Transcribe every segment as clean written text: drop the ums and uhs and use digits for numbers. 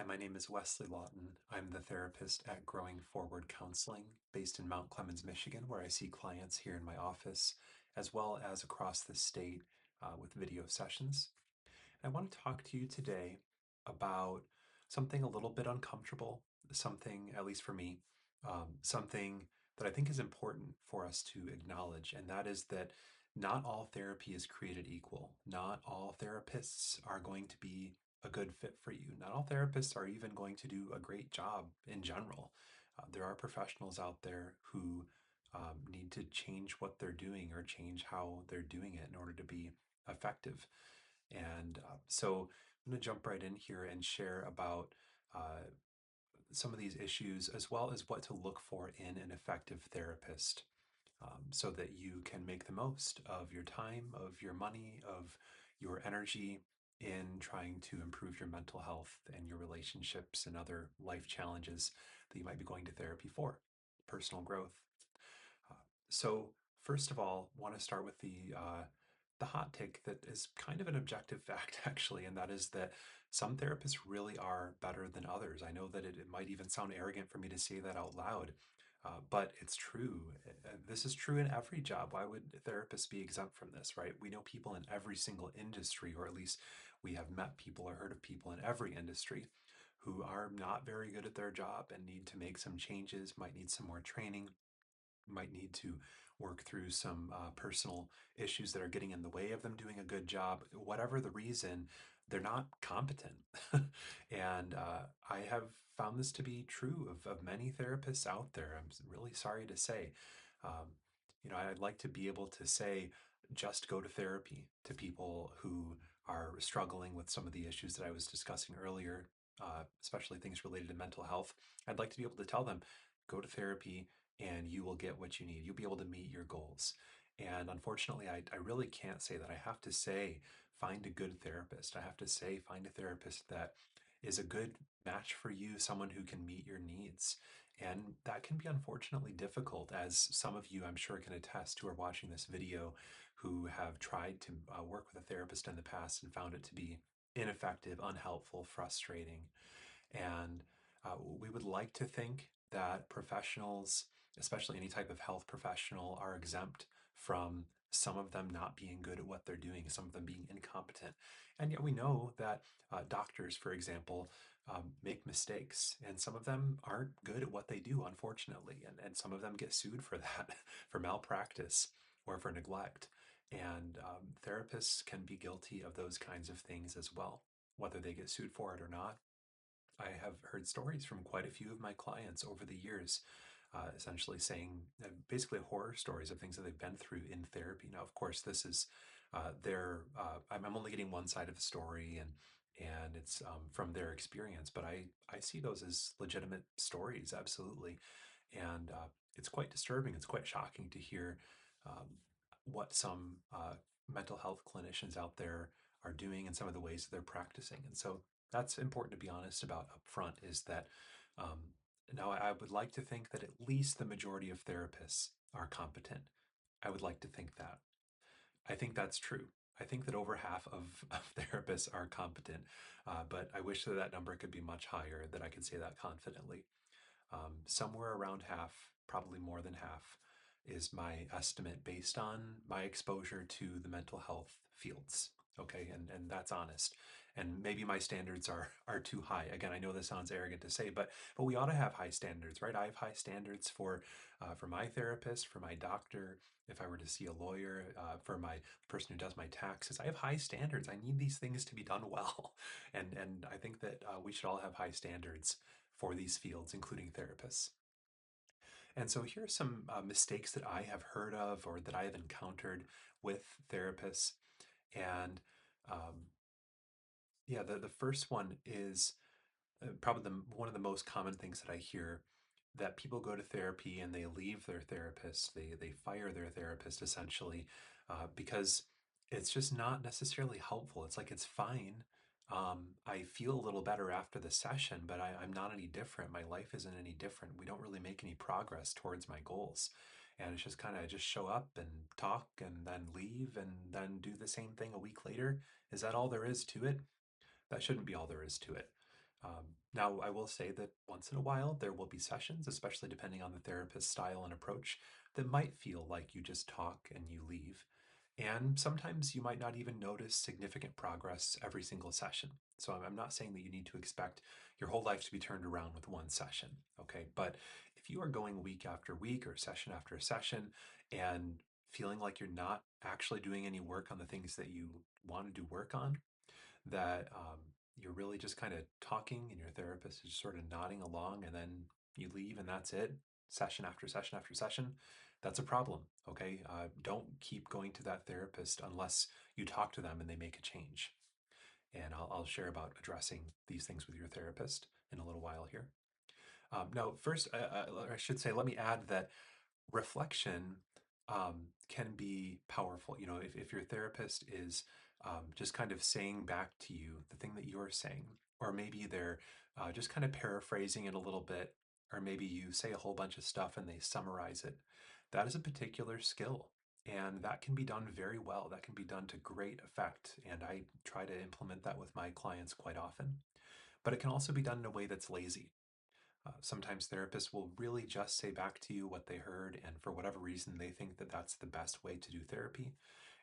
my name is Wesley Lawton. I'm the therapist at Growing Forward Counseling, based in Mount Clemens, Michigan, where I see clients here in my office, as well as across the state with video sessions. I want to talk to you today about something a little bit uncomfortable, something, at least for me, something that I think is important for us to acknowledge, and that is that not all therapy is created equal. Not all therapists are going to be a good fit for you. Not all therapists are even going to do a great job in general. There are professionals out there who need to change what they're doing or change how they're doing it in order to be effective. And so I'm going to jump right in here and share about uh, some of these issues as well as what to look for in an effective therapist so that you can make the most of your time, of your money, of your energy in trying to improve your mental health and your relationships and other life challenges that you might be going to therapy for, personal growth. Uh, so, first of all, want to start with the hot take that is kind of an objective fact, actually, and that is that some therapists really are better than others. I know that it might even sound arrogant for me to say that out loud, but it's true. This is true in every job. Why would therapists be exempt from this, right? We know people in every single industry, or at least we have met people or heard of people in every industry who are not very good at their job and need to make some changes, might need some more training, might need to work through some personal issues that are getting in the way of them doing a good job. Whatever the reason, they're not competent. And I have found this to be true of many therapists out there. I'm really sorry to say. Um, I'd like to be able to say, just go to therapy to people who are struggling with some of the issues that I was discussing earlier, especially things related to mental health. I'd like to be able to tell them, go to therapy and you will get what you need. You'll be able to meet your goals. And unfortunately, I really can't say that. I have to say, find a good therapist. I have to say, find a therapist that is a good match for you, someone who can meet your needs. And that can be unfortunately difficult, as some of you, I'm sure, can attest who are watching this video who have tried to work with a therapist in the past and found it to be ineffective, unhelpful, frustrating. And we would like to think that professionals, especially any type of health professional, are exempt from some of them not being good at what they're doing, some of them being incompetent. And yet we know that doctors, for example, make mistakes, and some of them aren't good at what they do, unfortunately. And some of them get sued for that, for malpractice or for neglect. And therapists can be guilty of those kinds of things as well, whether they get sued for it or not. I have heard stories from quite a few of my clients over the years, essentially saying basically horror stories of things that they've been through in therapy. Now, of course, this is I'm only getting one side of the story, and it's from their experience, but I see those as legitimate stories, absolutely, and it's quite disturbing. It's quite shocking to hear um, what some mental health clinicians out there are doing and some of the ways that they're practicing, and so that's important to be honest about up front is that um, now I would like to think that at least the majority of therapists are competent. I would like to think that. I think that's true. I think that over half of therapists are competent, but I wish that that number could be much higher, that I could say that confidently. Somewhere around half, probably more than half, is my estimate based on my exposure to the mental health fields. Okay, and that's honest. And maybe my standards are too high. Again, I know this sounds arrogant to say, but we ought to have high standards, right? I have high standards for my therapist, for my doctor. If I were to see a lawyer, for my person who does my taxes, I have high standards. I need these things to be done well, and I think that we should all have high standards for these fields, including therapists. And so here are some mistakes that I have heard of or that I have encountered with therapists. And um, yeah, the first one is probably one of the most common things that I hear, that people go to therapy and they leave their therapist, they fire their therapist essentially, because it's just not necessarily helpful. It's like it's fine. I feel a little better after the session, but I'm not any different. My life isn't any different. We don't really make any progress towards my goals. And it's just kind of just show up and talk and then leave and then do the same thing a week later. Is that all there is to it? That shouldn't be all there is to it. Um, Now, I will say that once in a while there will be sessions, especially depending on the therapist's style and approach, that might feel like you just talk and you leave. And sometimes you might not even notice significant progress every single session. So I'm not saying that you need to expect your whole life to be turned around with one session, okay? But if you are going week after week or session after session and feeling like you're not actually doing any work on the things that you want to do work on, that you're really just kind of talking and your therapist is sort of nodding along and then you leave and that's it, session after session after session, that's a problem, okay? Don't keep going to that therapist unless you talk to them and they make a change. And I'll share about addressing these things with your therapist in a little while here. Now, first, I should say, let me add that reflection can be powerful. You know, if your therapist is just kind of saying back to you the thing that you're saying, or maybe they're just kind of paraphrasing it a little bit, or maybe you say a whole bunch of stuff and they summarize it, that is a particular skill. And that can be done very well. That can be done to great effect. And I try to implement that with my clients quite often. But it can also be done in a way that's lazy. Sometimes therapists will really just say back to you what they heard, and for whatever reason, they think that that's the best way to do therapy.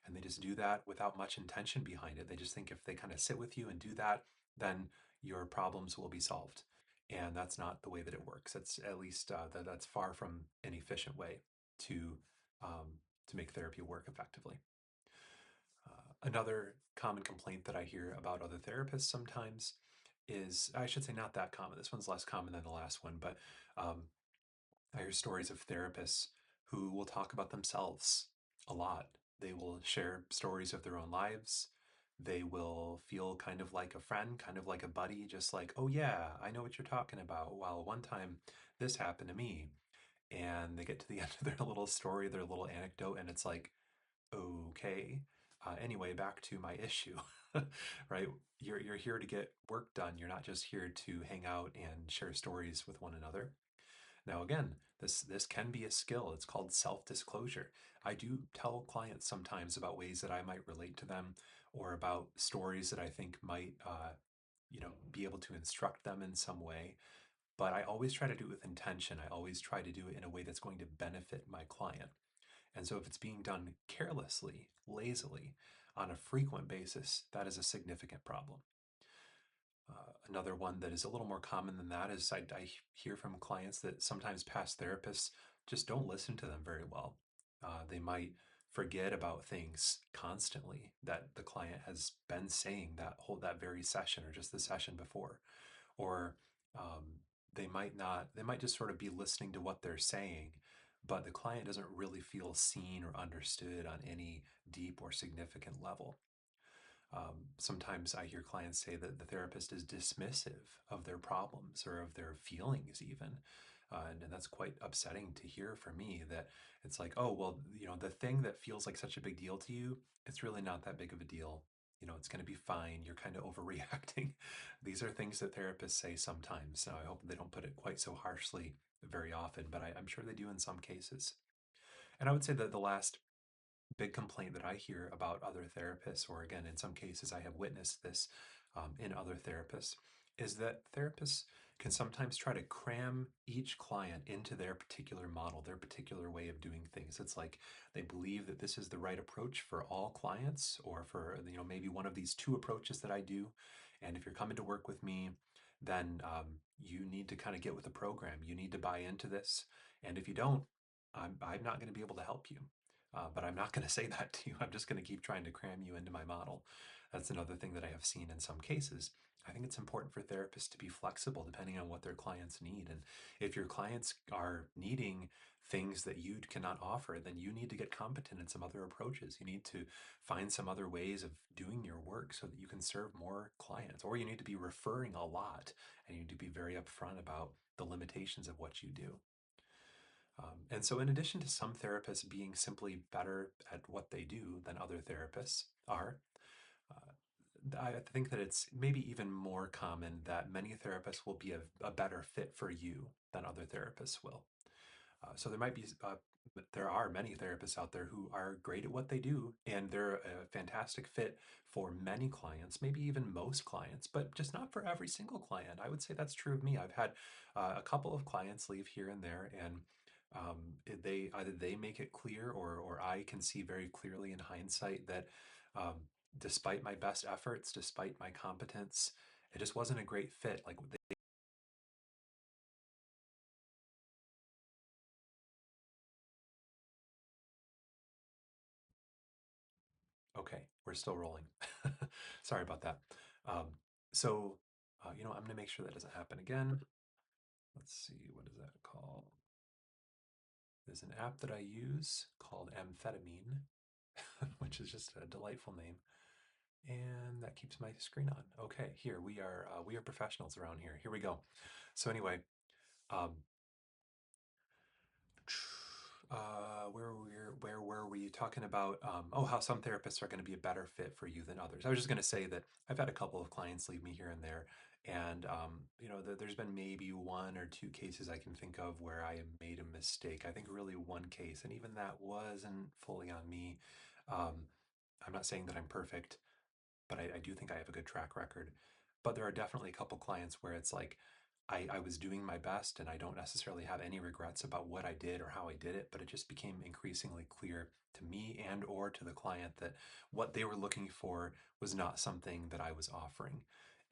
And they just do that without much intention behind it. They just think if they kind of sit with you and do that, then your problems will be solved. And that's not the way that it works. It's at least that's far from an efficient way to to make therapy work effectively. Another common complaint that I hear about other therapists sometimes is, I should say, not that common. This one's less common than the last one, but um, I hear stories of therapists who will talk about themselves a lot. They will share stories of their own lives. They will feel kind of like a friend, kind of like a buddy, just like, oh, yeah, I know what you're talking about. Well, one time this happened to me. And they get to the end of their little story, their little anecdote, and it's like, okay. Anyway, back to my issue, right? You're here to get work done. You're not just here to hang out and share stories with one another. Now, again, this can be a skill. It's called self-disclosure. I do tell clients sometimes about ways that I might relate to them, or about stories that I think might, be able to instruct them in some way. But I always try to do it with intention. I always try to do it in a way that's going to benefit my client. And so if it's being done carelessly, lazily, on a frequent basis, that is a significant problem. Another one that is a little more common than that is I hear from clients that sometimes past therapists just don't listen to them very well. They might forget about things constantly that the client has been saying that very session or just the session before, or they might just sort of be listening to what they're saying, but the client doesn't really feel seen or understood on any deep or significant level. Sometimes I hear clients say that the therapist is dismissive of their problems or of their feelings, even. And that's quite upsetting to hear for me, that it's like, oh, well, the thing that feels like such a big deal to you, it's really not that big of a deal. It's going to be fine. You're kind of overreacting. These are things that therapists say sometimes. Now, I hope they don't put it quite so harshly very often, but I'm sure they do in some cases. And I would say that the last big complaint that I hear about other therapists, or again, in some cases, I have witnessed this in other therapists, is that therapists can sometimes try to cram each client into their particular model, their particular way of doing things. It's like they believe that this is the right approach for all clients, or for maybe one of these two approaches that I do. And if you're coming to work with me, then you need to kind of get with the program. You need to buy into this, and if you don't, I'm not going to be able to help you. But I'm not going to say that to you. I'm just going to keep trying to cram you into my model. That's another thing that I have seen in some cases. I think it's important for therapists to be flexible depending on what their clients need. And if your clients are needing things that you cannot offer, then you need to get competent in some other approaches. You need to find some other ways of doing your work so that you can serve more clients. Or you need to be referring a lot, and you need to be very upfront about the limitations of what you do. And so, in addition to some therapists being simply better at what they do than other therapists are, I think that it's maybe even more common that many therapists will be a better fit for you than other therapists will. So there might be there are many therapists out there who are great at what they do, and they're a fantastic fit for many clients, maybe even most clients, but just not for every single client. I would say that's true of me. I've had a couple of clients leave here and there, and they either they make it clear, or I can see very clearly in hindsight that um, despite my best efforts, despite my competence, it just wasn't a great fit. Like okay, we're still rolling. Sorry about that. Um, so, I'm going to make sure that doesn't happen again. Let's see, what is that called? There's an app that I use called Amphetamine, which is just a delightful name, and that keeps my screen on. Okay, here we are professionals around here. Here we go. So anyway, um, where were we talking about? How some therapists are going to be a better fit for you than others. I was just going to say that I've had a couple of clients leave me here and there, and there's been maybe one or two cases I can think of where I made a mistake. I think really one case, and even that wasn't fully on me. Um, I'm not saying that I'm perfect, but I do think I have a good track record. But there are definitely a couple clients where it's like I was doing my best and I don't necessarily have any regrets about what I did or how I did it, but it just became increasingly clear to me and or to the client that what they were looking for was not something that I was offering.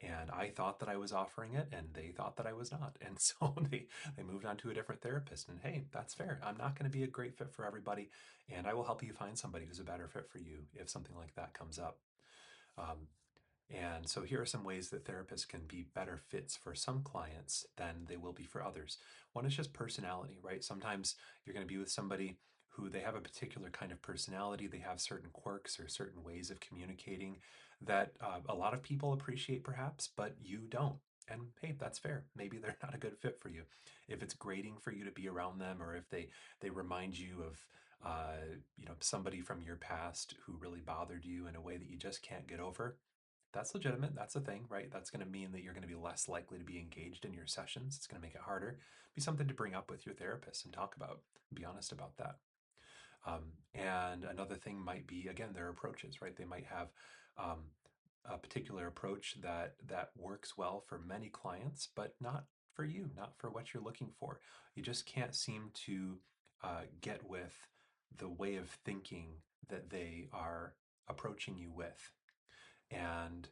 And I thought that I was offering it and they thought that I was not. And so they moved on to a different therapist. And hey, that's fair. I'm not going to be a great fit for everybody. And I will help you find somebody who's a better fit for you if something like that comes up. Um, and so here are some ways that therapists can be better fits for some clients than they will be for others. One is just personality, right? Sometimes you're going to be with somebody who they have a particular kind of personality, they have certain quirks or certain ways of communicating that a lot of people appreciate perhaps, but you don't. And hey, that's fair. Maybe they're not a good fit for you. If it's grating for you to be around them, or if they remind you of somebody from your past who really bothered you in a way that you just can't get over, that's legitimate. That's a thing, right? That's going to mean that you're going to be less likely to be engaged in your sessions. It's going to make it harder. Be something to bring up with your therapist and talk about. Be honest about that. And another thing might be, again, their approaches, right? They might have um, a particular approach that works well for many clients, but not for you, not for what you're looking for. You just can't seem to get with the way of thinking that they are approaching you with. And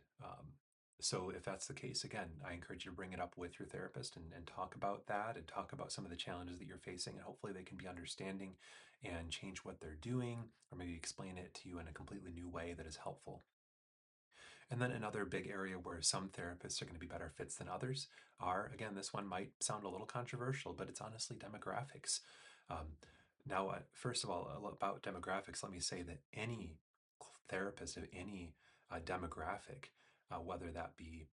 so, if that's the case, again, I encourage you to bring it up with your therapist and talk about that and talk about some of the challenges that you're facing. And hopefully, they can be understanding and change what they're doing, or maybe explain it to you in a completely new way that is helpful. And then another big area where some therapists are going to be better fits than others are, again, this one might sound a little controversial, but it's honestly demographics. Now, first of all, about demographics, let me say that any therapist of any demographic, whether that be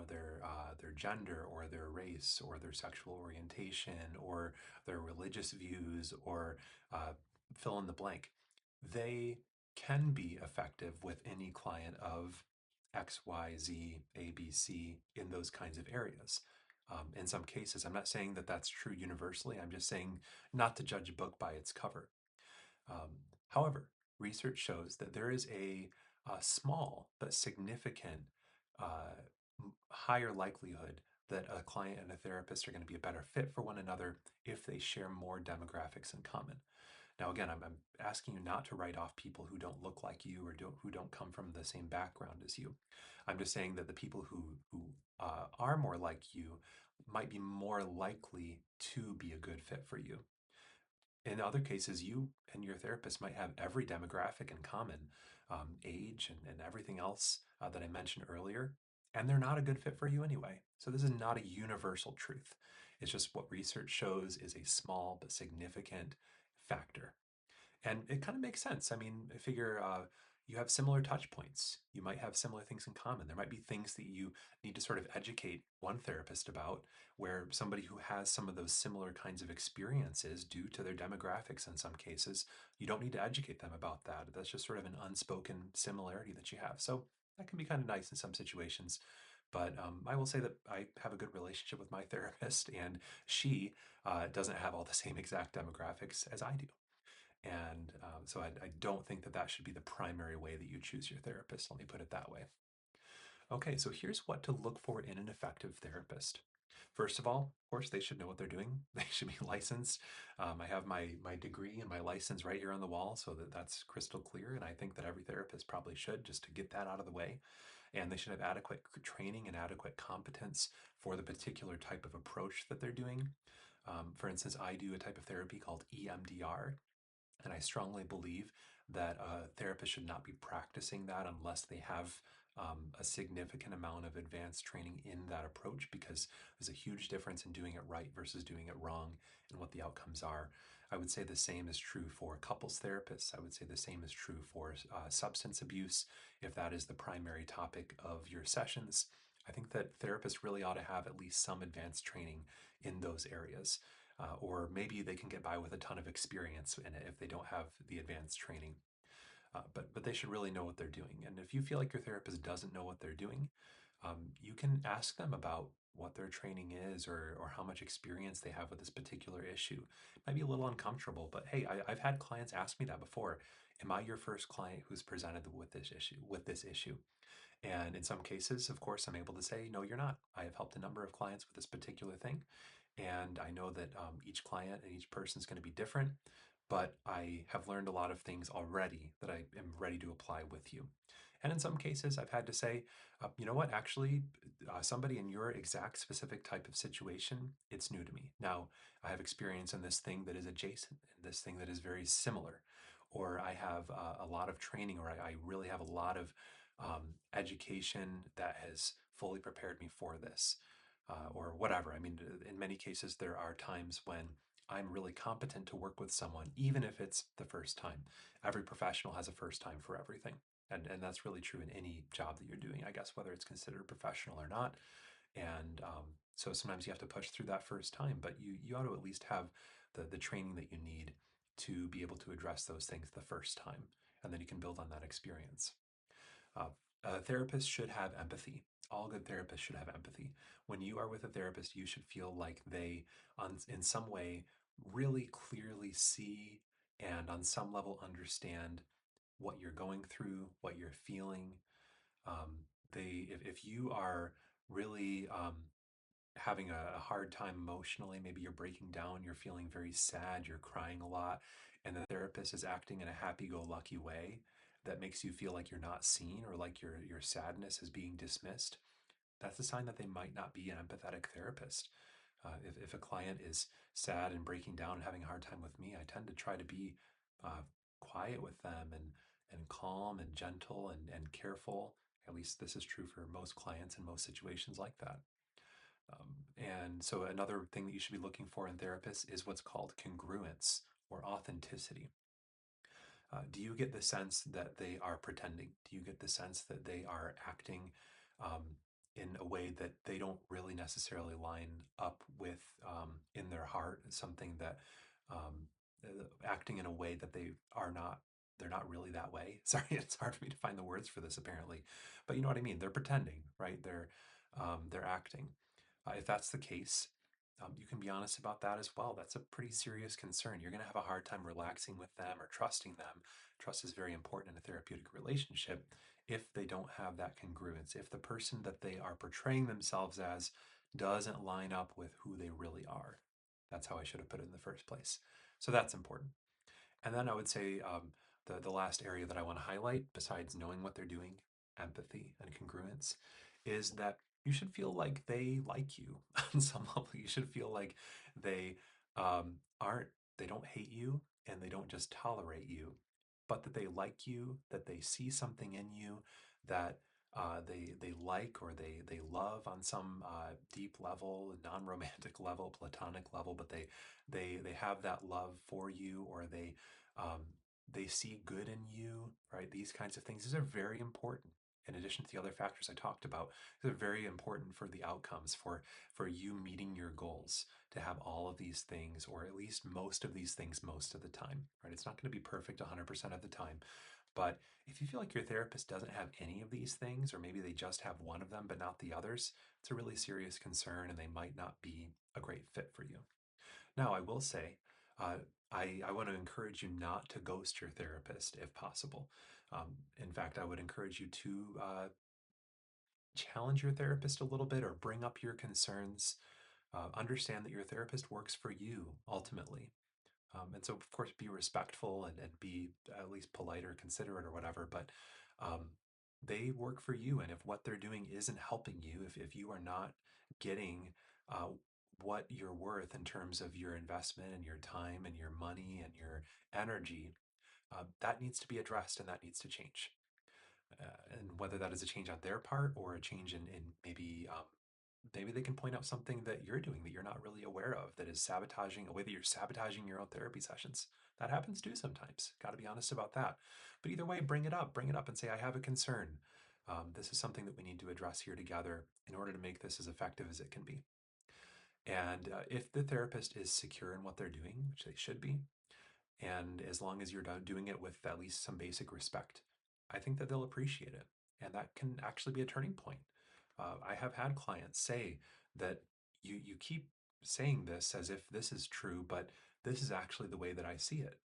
their gender or their race or their sexual orientation or their religious views or uh, fill in the blank, they can be effective with any client of X, Y, Z, A, B, C in those kinds of areas. In some cases, I'm not saying that that's true universally. I'm just saying not to judge a book by its cover. However, research shows that there is a small but significant uh, higher likelihood that a client and a therapist are going to be a better fit for one another if they share more demographics in common. Now, again, I'm asking you not to write off people who don't look like you or who don't come from the same background as you. I'm just saying that the people who are more like you might be more likely to be a good fit for you. In other cases, you and your therapist might have every demographic in common, age and everything else that I mentioned earlier, and they're not a good fit for you anyway. So this is not a universal truth. It's just what research shows is a small but significant factor. And it kind of makes sense. I mean, I figure you have similar touch points. You might have similar things in common. There might be things that you need to sort of educate one therapist about, where somebody who has some of those similar kinds of experiences due to their demographics in some cases, you don't need to educate them about that. That's just sort of an unspoken similarity that you have. So that can be kind of nice in some situations. But I will say that I have a good relationship with my therapist, and she doesn't have all the same exact demographics as I do. And so I don't think that that should be the primary way that you choose your therapist. Let me put it that way. Okay, so here's what to look for in an effective therapist. First of all, of course, they should know what they're doing. They should be licensed. I have my degree and my license right here on the wall, so that's crystal clear. And I think that every therapist probably should, just to get that out of the way. And they should have adequate training and adequate competence for the particular type of approach that they're doing. For instance, I do a type of therapy called EMDR, and I strongly believe that a therapist should not be practicing that unless they have a significant amount of advanced training in that approach, because there's a huge difference in doing it right versus doing it wrong and what the outcomes are. I would say the same is true for couples therapists. I would say the same is true for substance abuse, if that is the primary topic of your sessions. I think that therapists really ought to have at least some advanced training in those areas. Or maybe they can get by with a ton of experience in it if they don't have the advanced training. But they should really know what they're doing. And if you feel like your therapist doesn't know what they're doing, you can ask them about what their training is, or how much experience they have with this particular issue. It might be a little uncomfortable, but hey, I've had clients ask me that before. Am I your first client who's presented with this issue? With this issue? And in some cases, of course, I'm able to say, no, you're not. I have helped a number of clients with this particular thing. And I know that each client and each person is going to be different, but I have learned a lot of things already that I am ready to apply with you. And in some cases, I've had to say, you know what, actually, somebody in your exact specific type of situation, it's new to me. Now, I have experience in this thing that is adjacent, this thing that is very similar, or I have a lot of training, or I really have a lot of education that has fully prepared me for this, or whatever. I mean, in many cases, there are times when I'm really competent to work with someone, even if it's the first time. Every professional has a first time for everything. And that's really true in any job that you're doing, I guess, whether it's considered professional or not. And so sometimes you have to push through that first time, but you ought to at least have the training that you need to be able to address those things the first time. And then you can build on that experience. Uh, a therapist should have empathy. All good therapists should have empathy. When you are with a therapist, you should feel like they, in some way, really clearly see and on some level understand what you're going through, what you're feeling. If you are really having a hard time emotionally, maybe you're breaking down, you're feeling very sad, you're crying a lot, and the therapist is acting in a happy-go-lucky way that makes you feel like you're not seen, or like your sadness is being dismissed, that's a sign that they might not be an empathetic therapist. If a client is sad and breaking down and having a hard time with me, I tend to try to be uh, quiet with them, and calm and gentle and careful. At least this is true for most clients in most situations like that. And so another thing that you should be looking for in therapists is what's called congruence or authenticity. Do you get the sense that they are pretending? Do you get the sense that they are acting um, in a way that they don't really necessarily line up with, in their heart, something that acting in a way that they are not? They're not really that way. Sorry, it's hard for me to find the words for this apparently, but you know what I mean. They're pretending, right? They're acting. If that's the case, you can be honest about that as well. That's a pretty serious concern. You're going to have a hard time relaxing with them or trusting them. Trust is very important in a therapeutic relationship if they don't have that congruence, if the person that they are portraying themselves as doesn't line up with who they really are. That's how I should have put it in the first place. So that's important. And then I would say the last area that I want to highlight, besides knowing what they're doing, empathy and congruence, is that you should feel like they like you on some level. You should feel like they aren't, they don't hate you and they don't just tolerate you, but that they like you, that they see something in you that they like, or they love on some deep level, non-romantic level, platonic level, but they have that love for you, or um, they see good in you, right? These kinds of things, these are very important. In addition to the other factors I talked about, they're very important for the outcomes, for you meeting your goals, to have all of these things, or at least most of these things most of the time, right? It's not going to be perfect 100% of the time, but if you feel like your therapist doesn't have any of these things, or maybe they just have one of them but not the others, it's a really serious concern and they might not be a great fit for you. Now, I will say, Uh, I want to encourage you not to ghost your therapist if possible. In fact, I would encourage you to challenge your therapist a little bit or bring up your concerns. Understand that your therapist works for you ultimately. And so, of course, be respectful and be at least polite or considerate or whatever. But um, they work for you. And if what they're doing isn't helping you, if you are not getting uh, what you're worth in terms of your investment and your time and your money and your energy, that needs to be addressed and that needs to change. And whether that is a change on their part or a change in maybe maybe they can point out something that you're doing that you're not really aware of that is sabotaging a way that you're sabotaging your own therapy sessions. That happens too sometimes. Got to be honest about that. But either way, bring it up and say, I have a concern. This is something that we need to address here together in order to make this as effective as it can be. And if the therapist is secure in what they're doing, which they should be, and as long as you're doing it with at least some basic respect, I think that they'll appreciate it. And that can actually be a turning point. I have had clients say that you keep saying this as if this is true, but this is actually the way that I see it.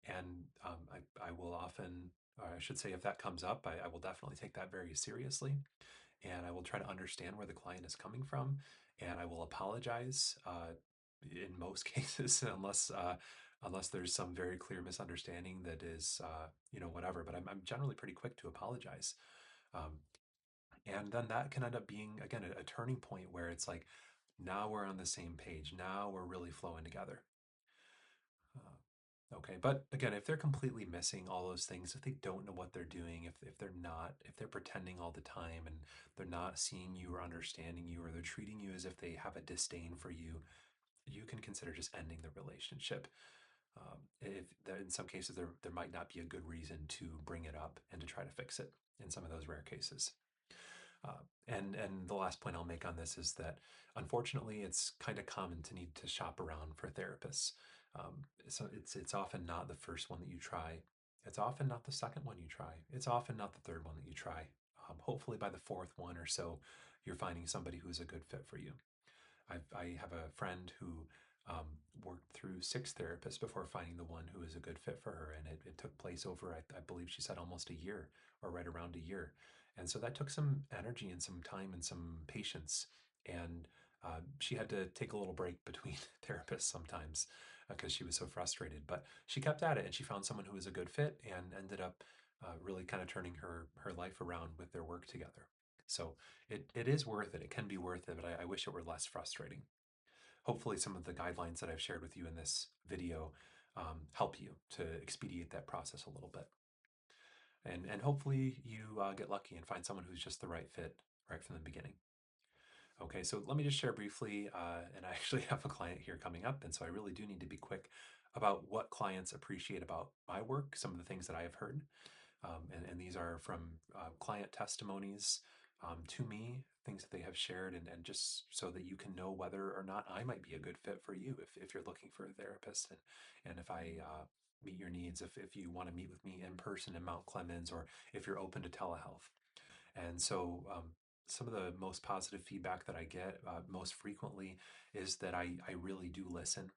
And I will often, or I should say, if that comes up, I will definitely take that very seriously and I will try to understand where the client is coming from, and I will apologize in most cases, unless there's some very clear misunderstanding that is whatever. But I'm generally pretty quick to apologize, um, and then that can end up being again a turning point where it's like now we're on the same page, now we're really flowing together. Okay, but again, if they're completely missing all those things, if they don't know what they're doing, if they're pretending all the time and they're not seeing you or understanding you, or they're treating you as if they have a disdain for you, you can consider just ending the relationship. If in some cases there might not be a good reason to bring it up and to try to fix it in some of those rare cases. And the last point I'll make on this is that unfortunately, it's kind of common to need to shop around for therapists. So it's often not the first one that you try. It's often not the second one you try. It's often not the third one that you try. Hopefully, by the fourth one or so, you're finding somebody who's a good fit for you. I have a friend who um, worked through 6 therapists before finding the one who was a good fit for her. And it took place over, I believe she said, almost a year or right around a year. And so that took some energy and some time and some patience. And she had to take a little break between therapists sometimes because she was so frustrated. But she kept at it and she found someone who was a good fit and ended up really kind of turning her life around with their work together. So it is worth it. It can be worth it, but I wish it were less frustrating. Hopefully, some of the guidelines that I've shared with you in this video help you to expedite that process a little bit. And hopefully, you get lucky and find someone who's just the right fit right from the beginning. Okay, so let me just share briefly, and I actually have a client here coming up, and so I really do need to be quick about what clients appreciate about my work, some of the things that I have heard. And these are from client testimonies to me, things that they have shared, and just so that you can know whether or not I might be a good fit for you if you're looking for a therapist and if I meet your needs, if you want to meet with me in person in Mount Clemens, or if you're open to telehealth. And so, some of the most positive feedback that I get most frequently is that I really do listen.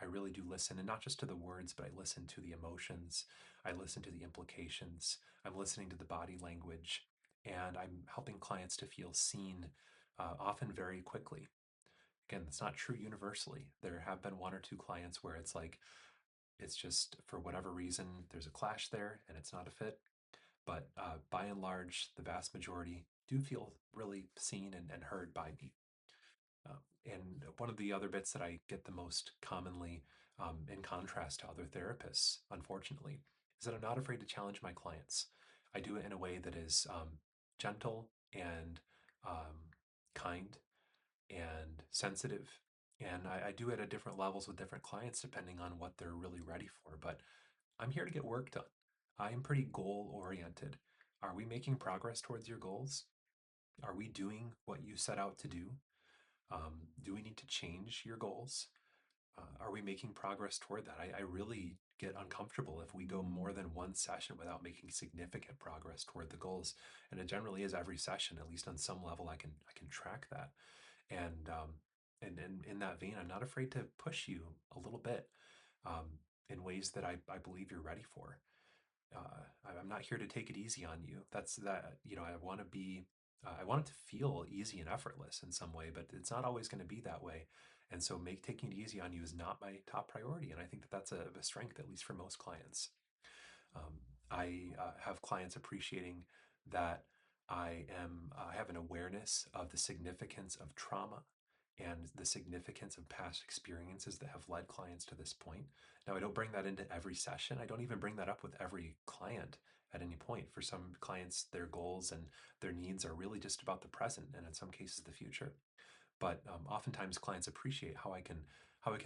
I really do listen, and not just to the words, but I listen to the emotions. I listen to the implications. I'm listening to the body language, and I'm helping clients to feel seen, often very quickly. Again, that's not true universally. There have been 1 or 2 clients where it's like, it's just for whatever reason, there's a clash there and it's not a fit. But by and large, the vast majority do feel really seen and heard by me. Um, and one of the other bits that I get the most commonly, in contrast to other therapists, unfortunately, is that I'm not afraid to challenge my clients. I do it in a way that is gentle and kind and sensitive. And I do it at different levels with different clients depending on what they're really ready for. But I'm here to get work done. I am pretty goal oriented. Are we making progress towards your goals? Are we doing what you set out to do? Do we need to change your goals? Are we making progress toward that? I really get uncomfortable if we go more than 1 session without making significant progress toward the goals. And it generally is every session, at least on some level, I can track that. And in that vein, I'm not afraid to push you a little bit. in ways that I believe you're ready for. I'm not here to take it easy on you. That's that, I want to be, I want it to feel easy and effortless in some way, but it's not always going to be that way. And so taking it easy on you is not my top priority. And I think that that's a strength, at least for most clients. I have clients appreciating that I have an awareness of the significance of trauma and the significance of past experiences that have led clients to this point. Now, I don't bring that into every session. I don't even bring that up with every client at any point. For some clients, their goals and their needs are really just about the present and in some cases the future. But oftentimes clients appreciate how I can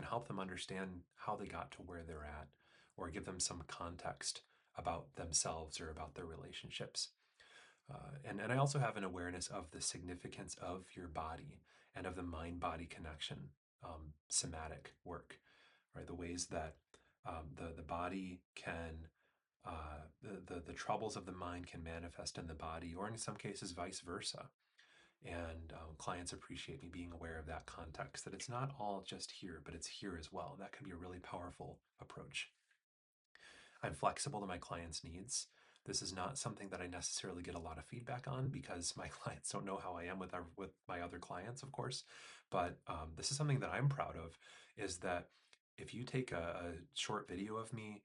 help them understand how they got to where they're at, or give them some context about themselves or about their relationships. And I also have an awareness of the significance of your body and of the mind-body connection, somatic work, right? The ways that the body can the troubles of the mind can manifest in the body, or in some cases, vice versa. And clients appreciate me being aware of that context, that it's not all just here, but it's here as well. That can be a really powerful approach. I'm flexible to my clients' needs. This is not something that I necessarily get a lot of feedback on because my clients don't know how I am with my other clients, of course. But this is something that I'm proud of, is that if you take a short video of me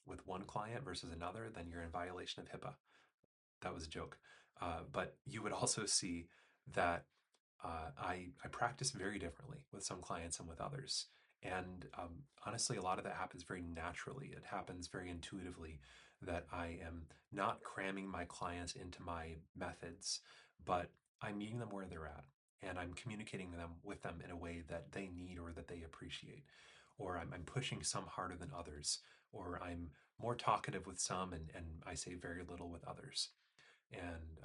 with one client versus another, then you're in violation of HIPAA. That was a joke. But you would also see that I practice very differently with some clients and with others. And honestly, a lot of that happens very naturally. It happens very intuitively, that I am not cramming my clients into my methods, but I'm meeting them where they're at. And I'm communicating with them in a way that they need or that they appreciate. Or I'm pushing some harder than others. Or I'm more talkative with some and I say very little with others. And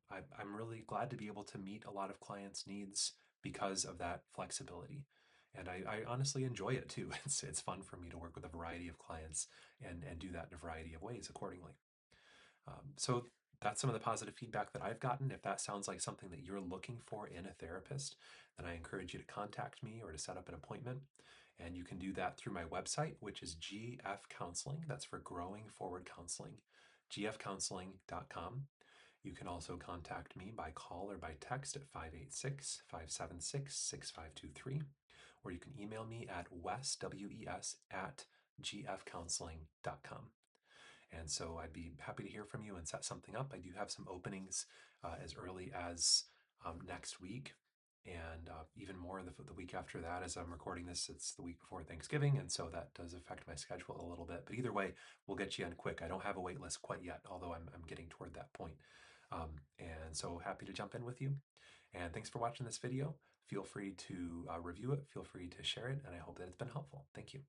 I'm really glad to be able to meet a lot of clients' needs because of that flexibility. And I honestly enjoy it too. It's fun for me to work with a variety of clients and do that in a variety of ways accordingly. So that's some of the positive feedback that I've gotten. If that sounds like something that you're looking for in a therapist, then I encourage you to contact me or to set up an appointment. And you can do that through my website, which is GF Counseling. That's for Growing Forward Counseling, gfcounseling.com. You can also contact me by call or by text at 586-576-6523, or you can email me at wes, at gfcounseling.com. And so I'd be happy to hear from you and set something up. I do have some openings as early as next week, and even more the week after that. As I'm recording this, it's the week before Thanksgiving, and so that does affect my schedule a little bit. But either way, we'll get you in quick. I don't have a wait list quite yet, although I'm getting toward that point. And so happy to jump in with you. And thanks for watching this video. Feel free to review it, feel free to share it, and I hope that it's been helpful. Thank you.